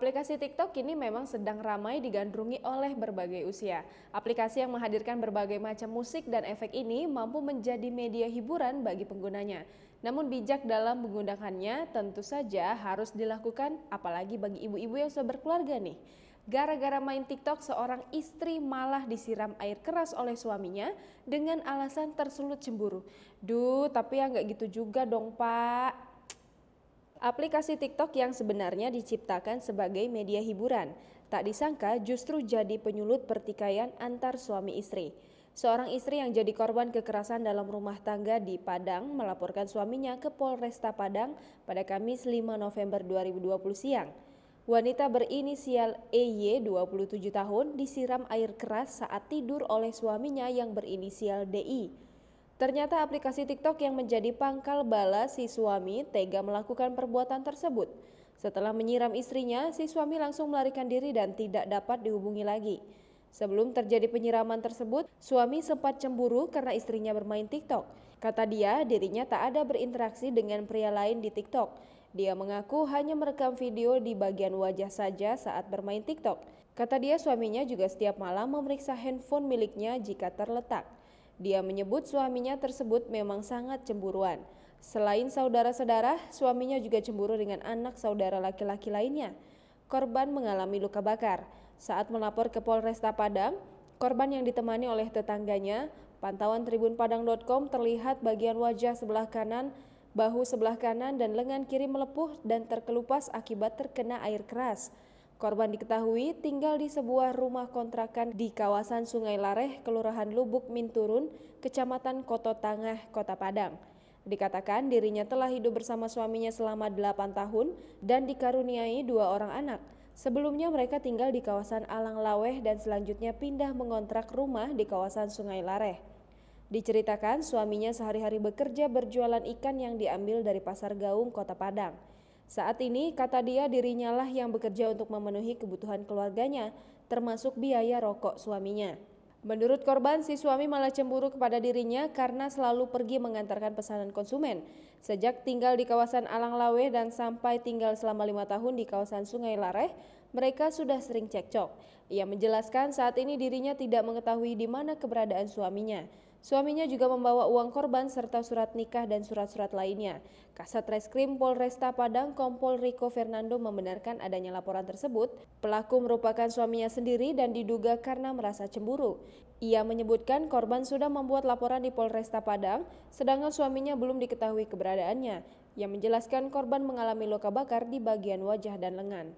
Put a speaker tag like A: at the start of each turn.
A: Aplikasi TikTok kini memang sedang ramai digandrungi oleh berbagai usia. Aplikasi yang menghadirkan berbagai macam musik dan efek ini mampu menjadi media hiburan bagi penggunanya. Namun bijak dalam menggunakannya tentu saja harus dilakukan, apalagi bagi ibu-ibu yang sudah berkeluarga nih. Gara-gara main TikTok, seorang istri malah disiram air keras oleh suaminya dengan alasan tersulut cemburu. Duh, tapi ya nggak gitu juga dong, Pak. Aplikasi TikTok yang sebenarnya diciptakan sebagai media hiburan, tak disangka justru jadi penyulut pertikaian antar suami istri. Seorang istri yang jadi korban kekerasan dalam rumah tangga di Padang melaporkan suaminya ke Polresta Padang pada Kamis 5 November 2020 siang. Wanita berinisial EY, 27 tahun, disiram air keras saat tidur oleh suaminya yang berinisial DI. Ternyata aplikasi TikTok yang menjadi pangkal bala si suami tega melakukan perbuatan tersebut. Setelah menyiram istrinya, si suami langsung melarikan diri dan tidak dapat dihubungi lagi. Sebelum terjadi penyiraman tersebut, suami sempat cemburu karena istrinya bermain TikTok. Kata dia, dirinya tak ada berinteraksi dengan pria lain di TikTok. Dia mengaku hanya merekam video di bagian wajah saja saat bermain TikTok. Kata dia, suaminya juga setiap malam memeriksa handphone miliknya jika terletak. Dia menyebut suaminya tersebut memang sangat cemburuan. Selain saudara-saudara, suaminya juga cemburu dengan anak saudara laki-laki lainnya. Korban mengalami luka bakar. Saat melapor ke Polresta Padang, korban yang ditemani oleh tetangganya, pantauan tribunpadang.com terlihat bagian wajah sebelah kanan, bahu sebelah kanan, dan lengan kiri melepuh dan terkelupas akibat terkena air keras. Korban diketahui tinggal di sebuah rumah kontrakan di kawasan Sungai Lareh, Kelurahan Lubuk Minturun, Kecamatan Koto Tangah, Kota Padang. Dikatakan dirinya telah hidup bersama suaminya selama 8 tahun dan dikaruniai 2 orang anak. Sebelumnya mereka tinggal di kawasan Alang Laweh dan selanjutnya pindah mengontrak rumah di kawasan Sungai Lareh. Diceritakan suaminya sehari-hari bekerja berjualan ikan yang diambil dari Pasar Gaung, Kota Padang. Saat ini, kata dia, dirinya lah yang bekerja untuk memenuhi kebutuhan keluarganya, termasuk biaya rokok suaminya. Menurut korban, si suami malah cemburu kepada dirinya karena selalu pergi mengantarkan pesanan konsumen. Sejak tinggal di kawasan Alang Laweh dan sampai tinggal selama 5 tahun di kawasan Sungai Lareh, mereka sudah sering cekcok. Ia menjelaskan saat ini dirinya tidak mengetahui di mana keberadaan suaminya. Suaminya juga membawa uang korban serta surat nikah dan surat-surat lainnya. Kasat Reskrim Polresta Padang Kompol Rico Fernando membenarkan adanya laporan tersebut. Pelaku merupakan suaminya sendiri dan diduga karena merasa cemburu. Ia menyebutkan korban sudah membuat laporan di Polresta Padang, sedangkan suaminya belum diketahui keberadaannya. Ia menjelaskan korban mengalami luka bakar di bagian wajah dan lengan.